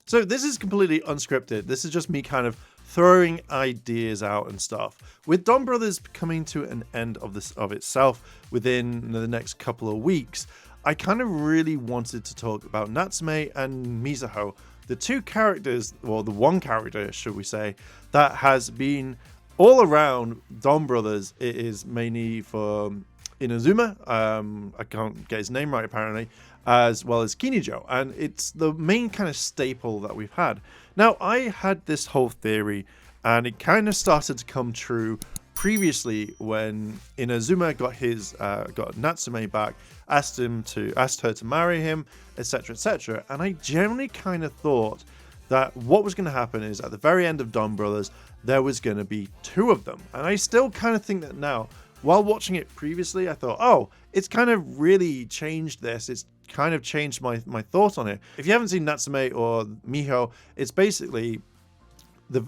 So this is completely unscripted. This is just me kind of throwing ideas out and stuff. With Dawn Brothers coming to an end of itself within the next couple of weeks, I kind of really wanted to talk about Natsume and Mizuho, the two characters, or the one character, should we say, that has been all around Dawn Brothers. It is mainly for Inazuma, I can't get his name right apparently, as well as Kinijo, and it's the main kind of staple that we've had. Now, I had this whole theory, and it kind of started to come true previously when Inazuma got Natsume back, asked her to marry him, etc., etc. And I generally kind of thought that what was going to happen is at the very end of Dawn Brothers, there was going to be two of them. And I still kind of think that now. While watching it previously, I thought, oh, it's kind of really changed this. It's kind of changed my thought on it. If you haven't seen Natsume or Miho, it's basically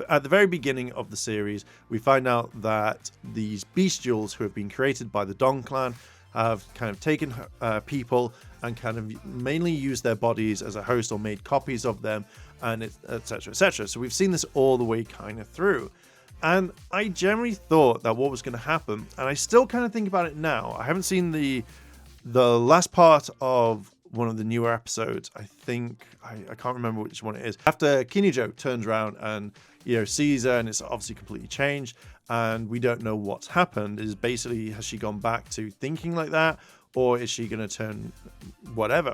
at the very beginning of the series, we find out that these bestials who have been created by the Don clan have kind of taken people and kind of mainly used their bodies as a host or made copies of them, and etc., etc. So we've seen this all the way kind of through. And I generally thought that what was going to happen, and I still kind of think about it now. I haven't seen the last part of one of the newer episodes. I think I can't remember which one it is. After Kinijo turns around and sees her, and it's obviously completely changed, and we don't know what's happened. Is basically, has she gone back to thinking like that, or is she going to turn whatever?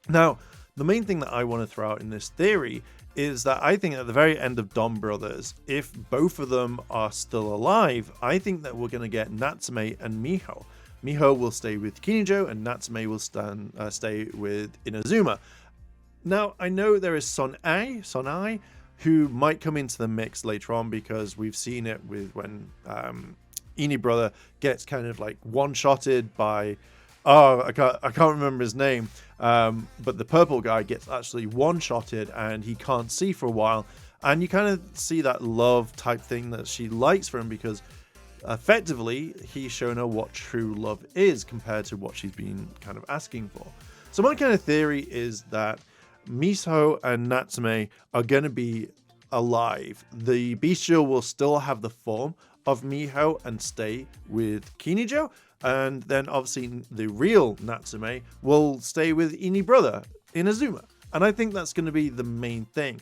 Now, the main thing that I want to throw out in this theory is that I think at the very end of Dawn Brothers, if both of them are still alive, I think that we're going to get Natsume and Miho. Miho will stay with Kinijo, and Natsume will stay with Inazuma. Now, I know there is Sonai, who might come into the mix later on, because we've seen it with when Ini brother gets kind of like one-shotted by... I can't remember his name, but the purple guy gets actually one-shotted and he can't see for a while, and you kind of see that love type thing that she likes for him, because effectively he's shown her what true love is compared to what she's been kind of asking for. So my kind of theory is that Miho and Natsume are going to be alive. The bestial will still have the form of Miho and stay with Kinijo, and then obviously the real Natsume will stay with Ini brother, Inazuma. And I think that's going to be the main thing.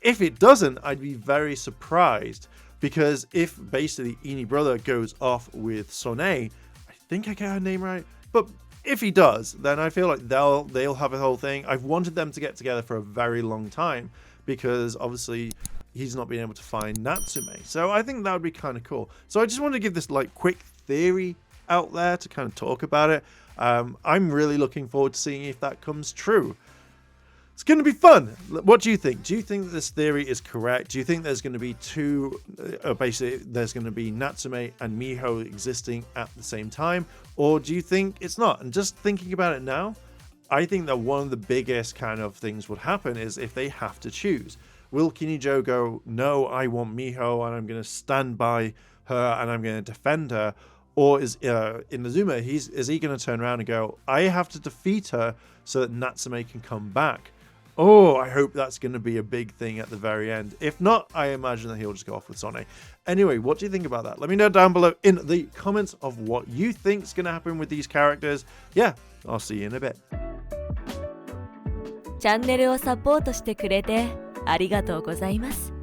If it doesn't, I'd be very surprised, because if basically Ini brother goes off with Sone, I think I get her name right, but if he does, then I feel like they'll have a whole thing. I've wanted them to get together for a very long time, because obviously he's not been able to find Natsume. So I think that would be kind of cool. So I just want to give this like quick theory out there to kind of talk about it. I'm really looking forward to seeing if that comes true. It's going to be fun. What do you think? Do you think that this theory is correct? Do you think there's going to be basically there's going to be Natsume and Miho existing at the same time? Or do you think it's not? And just thinking about it now, I think that one of the biggest kind of things would happen is if they have to choose. Will Kinijo go, no, I want Miho and I'm going to stand by her and I'm going to defend her? Or is Inazuma, is he going to turn around and go, I have to defeat her so that Natsume can come back? Oh, I hope that's going to be a big thing at the very end. If not, I imagine that he'll just go off with Sone. Anyway, what do you think about that? Let me know down below in the comments of what you think is going to happen with these characters. Yeah, I'll see you in a bit. チャンネルをサポートしてくれてありがとうございます。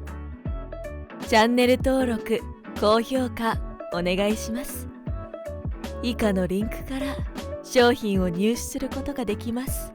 チャンネル登録、高評価お願いします。以下のリンクから商品を入手することができます。